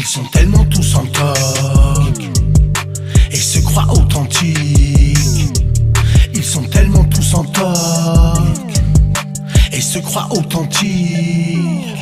sont tellement tous en toc et se croient authentiques. Ils sont tellement tous en toc et se croient authentiques.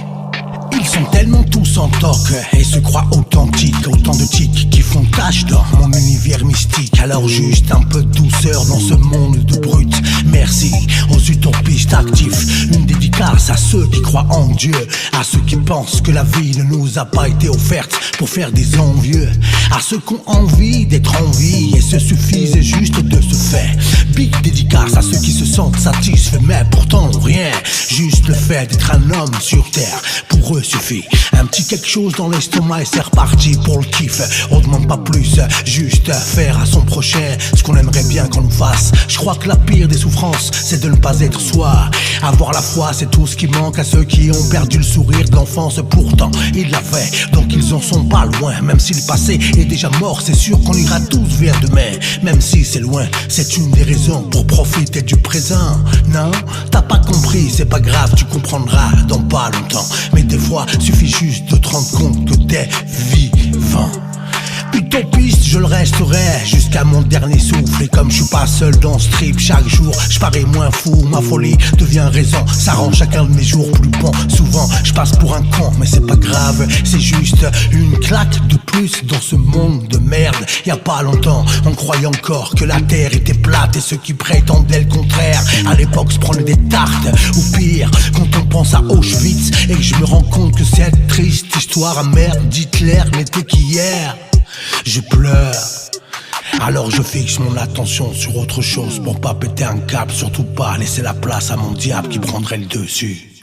Ils sont tellement tous en toc et se croient authentiques. Autant de tics qui font tache dans mon univers mystique. Alors juste un peu de douceur dans ce monde de brutes. Merci aux utopistes actifs. Une dédicace à ceux qui croient en Dieu, à ceux qui pensent que la vie ne nous a pas été offerte pour faire des envieux, à ceux qui ont envie d'être en vie et se suffisent juste de se faire. Big dédicace à ceux qui se sentent satisfaits mais pourtant rien. Juste le fait d'être un homme sur terre, pour eux suffit. Un petit quelque chose dans l'estomac et c'est reparti pour le kiff. On demande pas plus, juste faire à son prochain ce qu'on aimerait bien qu'on nous fasse. Je crois que la pire des souffrances, c'est de ne pas être soi. Avoir la foi, c'est tout ce qui manque à ceux qui ont perdu le sourire de l'enfance. Pourtant, ils l'avaient, donc ils en sont pas loin. Même si le passé est déjà mort, c'est sûr qu'on ira tous vers demain. Même si c'est loin, c'est une des raisons pour profiter du présent. Non, t'as pas compris, c'est pas grave, tu comprendras dans pas longtemps. Mais des fois, suffit juste de te rendre compte que t'es vivant. Utopiste, je le resterai jusqu'à mon dernier souffle. Et comme je suis pas seul dans ce trip, chaque jour je parais moins fou. Ma folie devient raison, ça rend chacun de mes jours plus bon. Souvent je passe pour un con, mais c'est pas grave. C'est juste une claque de plus dans ce monde de merde. Y a pas longtemps, on croyait encore que la terre était plate. Et ceux qui prétendaient le contraire, à l'époque se prenaient des tartes. Ou pire, quand on pense à Auschwitz et que je me rends compte que cette triste histoire amère d'Hitler n'était qu'hier. Je pleure, alors je fixe mon attention sur autre chose pour pas péter un câble, surtout pas laisser la place à mon diable qui prendrait le dessus.